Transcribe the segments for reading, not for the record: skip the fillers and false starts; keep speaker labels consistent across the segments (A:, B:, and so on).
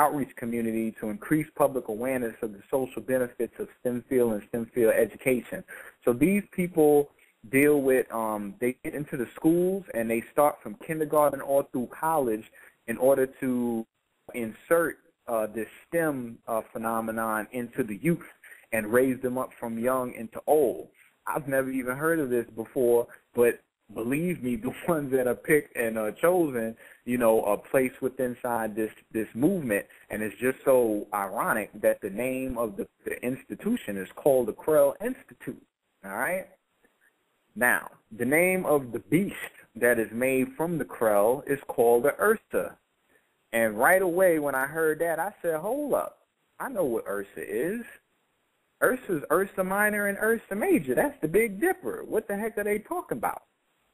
A: outreach community to increase public awareness of the social benefits of STEM field and STEM field education. So these people deal with, they get into the schools and they start from kindergarten all through college in order to insert this STEM phenomenon into the youth and raise them up from young into old. I've never even heard of this before, but believe me, the ones that are picked and are chosen, are placed within inside this movement, and it's just so ironic that the name of the institution is called the Krell Institute, all right? Now, the name of the beast that is made from the Krell is called the Ursa. And right away when I heard that, I said, hold up, I know what Ursa is. Ursa's Ursa Minor and Ursa Major. That's the Big Dipper. What the heck are they talking about?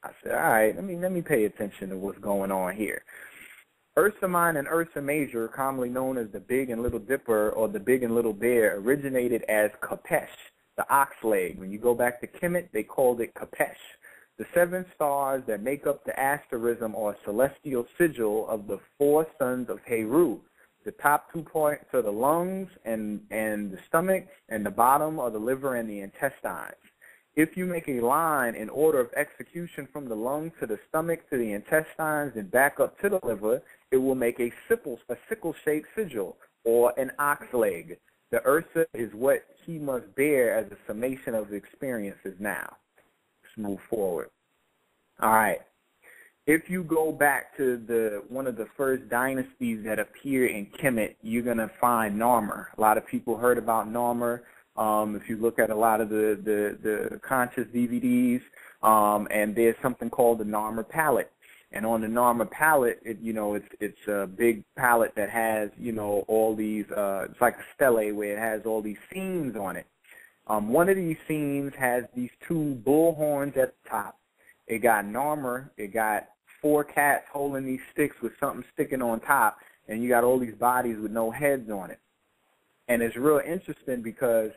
A: I said, all right, let me pay attention to what's going on here. Ursa Minor and Ursa Major, commonly known as the Big and Little Dipper or the Big and Little Bear, originated as Kapesh, the ox leg. When you go back to Kemet, they called it Kapesh. The 7 stars that make up the asterism or celestial sigil of the 4 sons of Heru. The top 2 points are the lungs and the stomach, and the bottom are the liver and the intestines. If you make a line in order of execution from the lungs to the stomach to the intestines and back up to the liver, it will make a sickle-shaped sigil or an ox leg. The Ursa is what he must bear as a summation of experiences now. Let's move forward. All right. If you go back to one of the first dynasties that appeared in Kemet, you're going to find Narmer. A lot of people heard about Narmer. If you look at a lot of the conscious DVDs, and there's something called the Narmer palette. And on the Narmer palette, it's a big palette that has, all these, it's like a stele where it has all these scenes on it. One of these scenes has these 2 bull horns at the top. It got Narmer. It got 4 cats holding these sticks with something sticking on top, and you got all these bodies with no heads on it. And it's real interesting because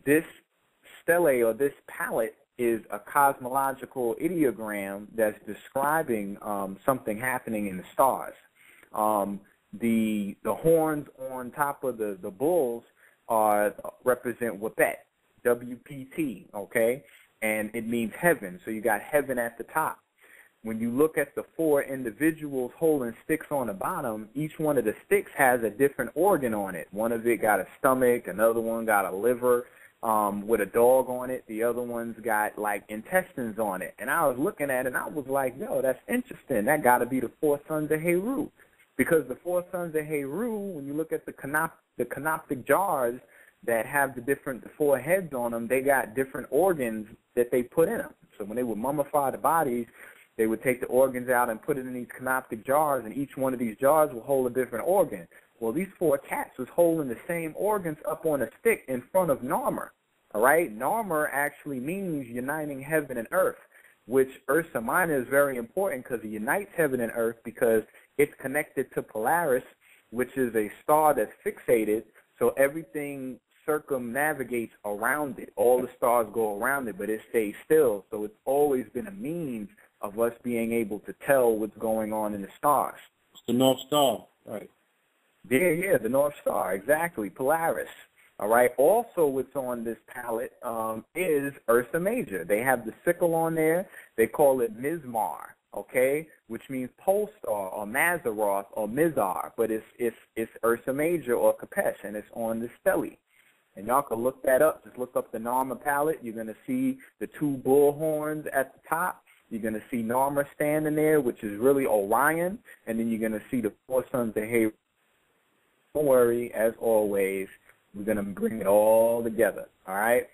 A: this stele or this palette is a cosmological ideogram that's describing something happening in the stars. The horns on top of the bulls represent Wapet, WPT, okay? And it means heaven, so you got heaven at the top. When you look at the 4 individuals holding sticks on the bottom, each one of the sticks has a different organ on it. One of it got a stomach, another one got a liver with a dog on it. The other one's got, like, intestines on it. And I was looking at it, and I was like, yo, that's interesting. That got to be the 4 sons of Heru. Because the 4 sons of Heru, when you look at the canoptic jars that have the 4 heads on them, they got different organs that they put in them. So when they would mummify the bodies, they would take the organs out and put it in these canoptic jars, and each one of these jars will hold a different organ. Well, these 4 cats was holding the same organs up on a stick in front of Narmer. All right? Narmer actually means uniting heaven and earth, which Ursa Minor is very important because it unites heaven and earth because it's connected to Polaris, which is a star that's fixated, so everything circumnavigates around it. All the stars go around it, but it stays still. So it's always been a means of us being able to tell what's going on in the stars.
B: It's the North Star, right?
A: Yeah, the North Star, exactly, Polaris. All right. Also, what's on this palette is Ursa Major. They have the sickle on there. They call it Mizmar, okay, which means pole star or Mazaroth or Mizar, but it's Ursa Major or Kapesh, and it's on the stele. And y'all can look that up. Just look up the Narmer palette. You're going to see the 2 bull horns at the top. You're going to see Narmer standing there, which is really Orion, and then you're going to see the 4 sons of Heru. Don't worry, as always, we're going to bring it all together, all right?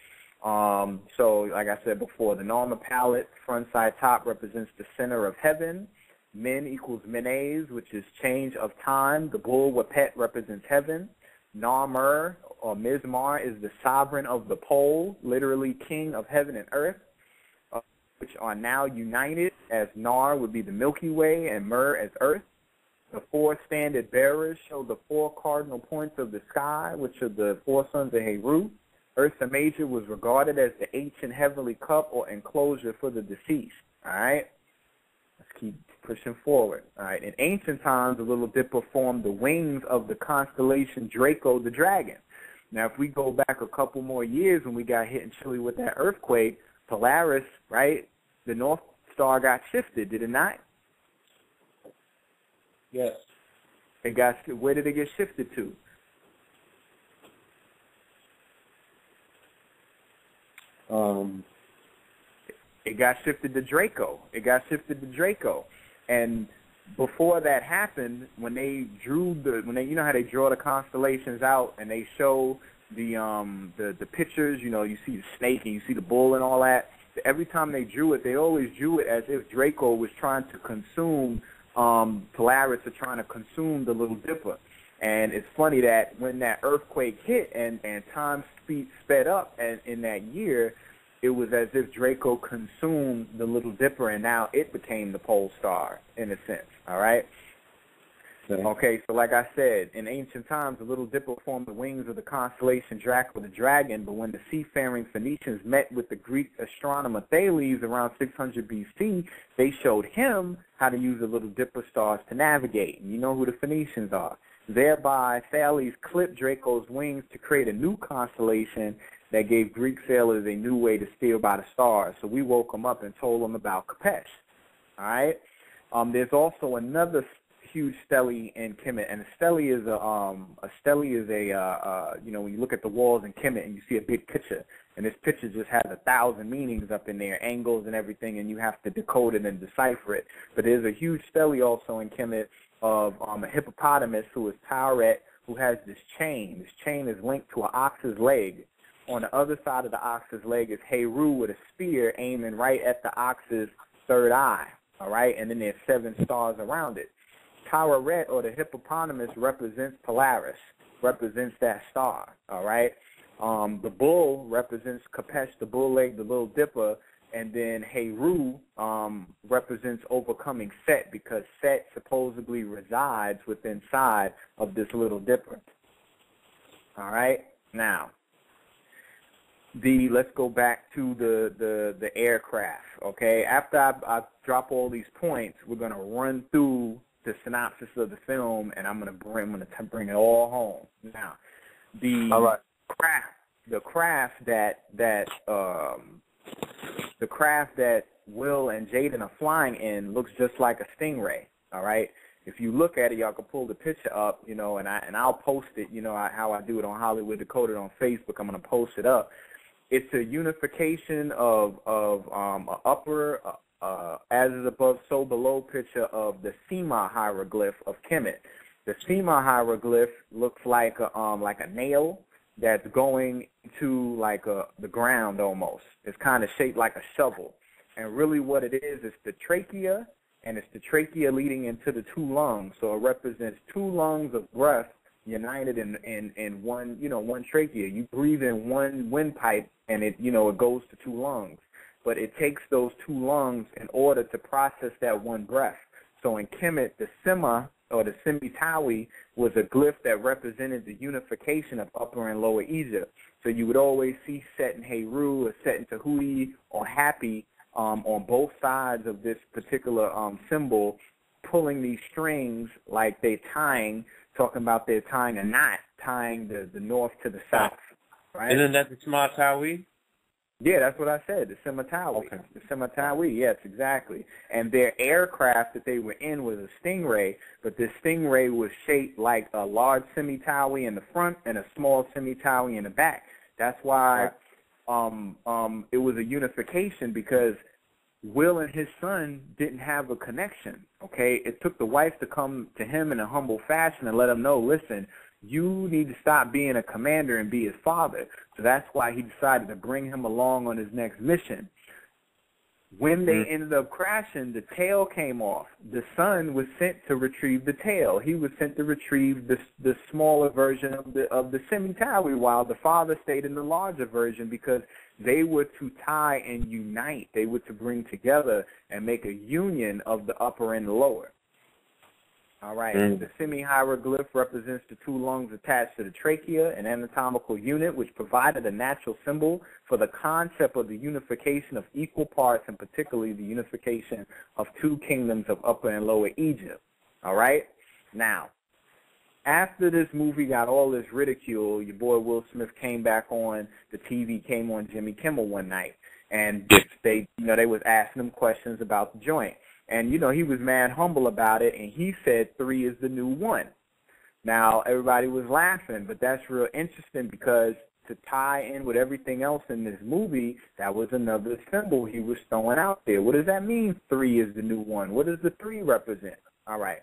A: So, like I said before, the Narmer palette, front, side, top, represents the center of heaven. Min equals Menes, which is change of time. The bull Wapet represents heaven. Narmer, or Mizmar, is the sovereign of the pole, literally king of heaven and earth, which are now united, as Nar would be the Milky Way and Mer as earth. The 4 standard bearers show the 4 cardinal points of the sky, which are the 4 sons of Heru. Ursa Major was regarded as the ancient heavenly cup or enclosure for the deceased. All right? Let's keep pushing forward. All right. In ancient times, the Little Dipper formed the wings of the constellation Draco the dragon. Now, if we go back a couple more years when we got hit in Chile with that earthquake, Polaris, right, the North Star got shifted, did it not?
B: Yes.
A: Where did it get shifted to? It got shifted to Draco. And before that happened, when they you know how they draw the constellations out and they show the pictures, you know, you see the snake and you see the bull and all that. Every time they drew it, they always drew it as if Draco was trying to consume Polaris, or trying to consume the Little Dipper. And it's funny that when that earthquake hit and time sped up, and in that year, it was as if Draco consumed the Little Dipper, and now it became the pole star, in a sense, all right? Okay, so like I said, in ancient times, the Little Dipper formed the wings of the constellation Draco the dragon, but when the seafaring Phoenicians met with the Greek astronomer Thales around 600 BC, they showed him how to use the Little Dipper stars to navigate. And you know who the Phoenicians are. Thereby, Thales clipped Draco's wings to create a new constellation that gave Greek sailors a new way to steer by the stars. So we woke them up and told them about Kapesh. All right. There's also another huge stele in Kemet, and a stele is you know, when you look at the walls in Kemet and you see a big picture, and this picture just has 1,000 meanings up in there, angles and everything, and you have to decode it and decipher it. But there's a huge stele also in Kemet of a hippopotamus who is Tauret, who has this chain. This chain is linked to an ox's leg. On the other side of the ox's leg is Heru with a spear aiming right at the ox's third eye, all right? And then there's 7 stars around it. Tauret, or the hippopotamus, represents Polaris, represents that star, all right? The bull represents Kapesh, the bull leg, the Little Dipper, and then Heru represents overcoming Set, because Set supposedly resides within inside of this Little Dipper. All right? Now, let's go back to the aircraft, okay? After I drop all these points, we're going to run through the synopsis of the film, and I'm going to bring it all home. Now, the craft that Will and Jaden are flying in looks just like a Stingray, all right? If you look at it, y'all can pull the picture up, you know, and I'll post it, you know, how I do it on Hollywood Decoded on Facebook. I'm going to post it up. It's a unification of upper, as is above, so below picture of the Sema hieroglyph of Kemet. The Sema hieroglyph looks like a nail that's going to the ground almost. It's kind of shaped like a shovel. And really what it is the trachea, and it's the trachea leading into the 2 lungs. So it represents 2 lungs of breath united in one, you know, one trachea. You breathe in one windpipe, and it, you know, it goes to 2 lungs. But it takes those 2 lungs in order to process that one breath. So in Kemet, the Sema, or the Semitawi, was a glyph that represented the unification of Upper and Lower Egypt. So you would always see Set and Heru, or Set and Tahuti, or Happy on both sides of this particular symbol, pulling these strings like they're talking about they're tying a knot, tying the north to the south. Right?
B: Isn't that the Semitawi?
A: Yeah, that's what I said, the Semitawi.
B: Okay.
A: The Semitawi, yes, exactly. And their aircraft that they were in was a Stingray, but this Stingray was shaped like a large Semitawi in the front and a small Semitawi in the back. That's why it was a unification, because Will and his son didn't have a connection, okay? It took the wife to come to him in a humble fashion and let him know, listen, you need to stop being a commander and be his father. So that's why he decided to bring him along on his next mission. When they ended up crashing, the tail came off. The son was sent to retrieve the tail. He was sent to retrieve the smaller version of the Semitawi, while the father stayed in the larger version, because they were to tie and unite. They were to bring together and make a union of the upper and the lower. All right. The semi-hieroglyph represents the two lungs attached to the trachea, an anatomical unit which provided a natural symbol for the concept of the unification of equal parts, and particularly the unification of two kingdoms of Upper and Lower Egypt. All right. Now, after this movie got all this ridicule, your boy Will Smith came back on the TV, came on Jimmy Kimmel one night, and they was asking him questions about the joint. And, he was mad humble about it, and he said 3 is the new 1. Now, everybody was laughing, but that's real interesting because to tie in with everything else in this movie, that was another symbol he was throwing out there. What does that mean, 3 is the new 1? What does the 3 represent? All right.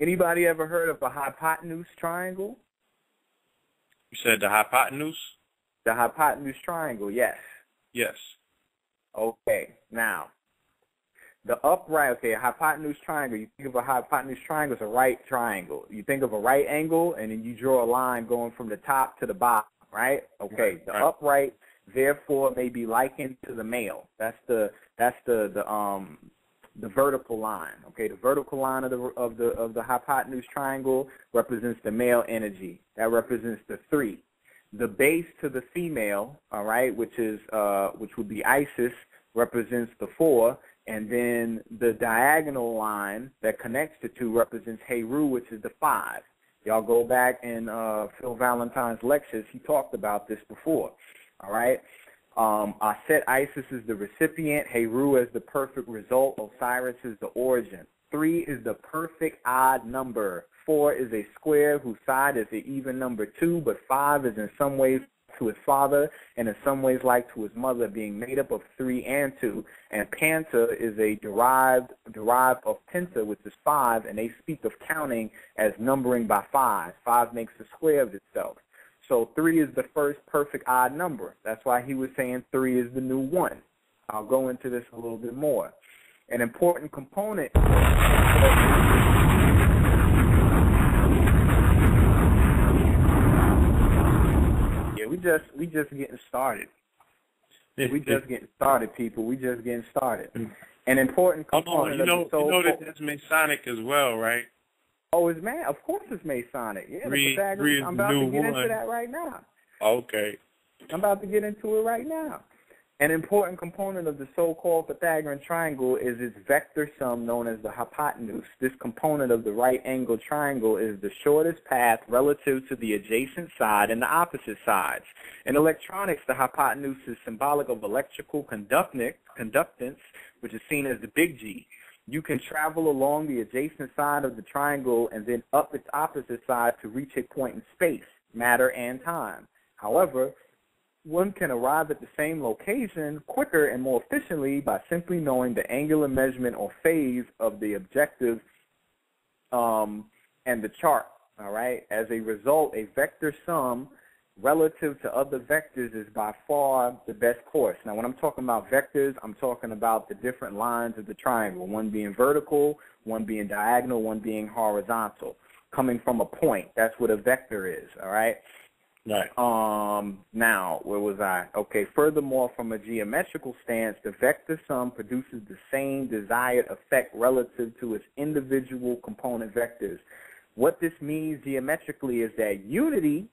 A: Anybody ever heard of a hypotenuse triangle?
B: You said the hypotenuse?
A: The hypotenuse triangle, yes.
B: Yes.
A: Okay, now, the upright, a hypotenuse triangle, you think of a hypotenuse triangle as a right triangle. You think of a right angle, and then you draw a line going from the top to the bottom, right? Okay, the upright, therefore, may be likened to the male. That's the vertical line. Okay, the vertical line of the hypotenuse triangle represents the male energy. That represents the 3. The base to the female, all right, which would be Isis, represents the 4. And then the diagonal line that connects the 2 represents Heru, which is the 5. Y'all go back in Phil Valentine's lectures. He talked about this before. All right. Aset Isis is the recipient. Heru is the perfect result. Osiris is the origin. 3 is the perfect odd number. 4 is a square whose side is an even number 2, but 5 is in some ways to his father and in some ways like to his mother, being made up of 3 and 2. And Panta is a derived of Penta, which is 5, and they speak of counting as numbering by 5. 5 makes a square of itself. So 3 is the first perfect odd number. That's why he was saying 3 is the new 1. I'll go into this a little bit more. An important component we just getting started. We just getting started, people. We just getting started. An important component of the soul.
B: You know that that's Masonic as well, right?
A: Oh, it's of course it's Masonic. Yeah, I'm about to get into that right now.
B: Okay.
A: I'm about to get into it right now. An important component of the so-called Pythagorean triangle is its vector sum known as the hypotenuse. This component of the right-angle triangle is the shortest path relative to the adjacent side and the opposite sides. In electronics, the hypotenuse is symbolic of electrical conductance, which is seen as the big G. You can travel along the adjacent side of the triangle and then up its opposite side to reach a point in space, matter, and time. However, one can arrive at the same location quicker and more efficiently by simply knowing the angular measurement or phase of the objective and the chart, all right? As a result, a vector sum relative to other vectors is by far the best course. Now, when I'm talking about vectors, I'm talking about the different lines of the triangle, one being vertical, one being diagonal, one being horizontal, coming from a point. That's what a vector is, all right?
B: Right.
A: Now, where was I? Okay, furthermore, from a geometrical stance, the vector sum produces the same desired effect relative to its individual component vectors. What this means geometrically is that unity,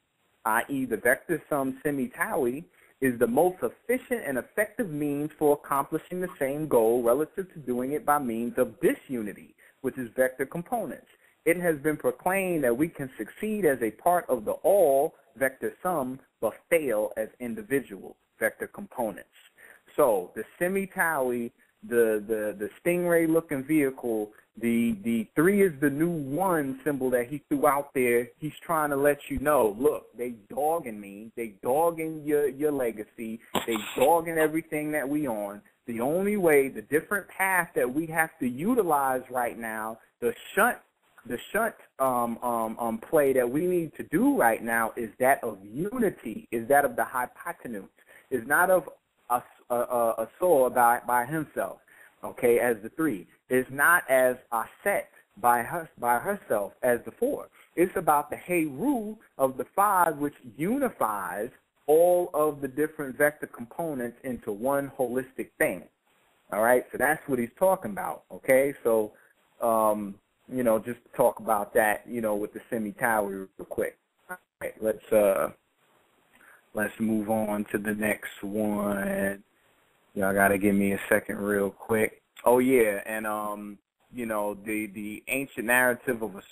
A: i.e. the vector sum semi-Taui, is the most efficient and effective means for accomplishing the same goal relative to doing it by means of disunity, which is vector components. It has been proclaimed that we can succeed as a part of the all vector sum, but fail as individual vector components. So the semi-Taui, the stingray-looking vehicle, the 3 is the new 1 symbol that he threw out there. He's trying to let you know, look, they dogging me. They dogging your legacy. They dogging everything that we on. The only way, the different path that we have to utilize right now, the shunt play that we need to do right now is that of unity, is that of the hypotenuse, is not of a soul by himself, okay, as the 3. It's not as Aset by herself as the 4. It's about the Heru of the 5, which unifies all of the different vector components into one holistic thing. All right, so that's what he's talking about, okay? So just to talk about that, with the semi-tower real quick. All right, let's move on to the next one. Y'all gotta give me a second real quick. Oh yeah, and the ancient narrative of a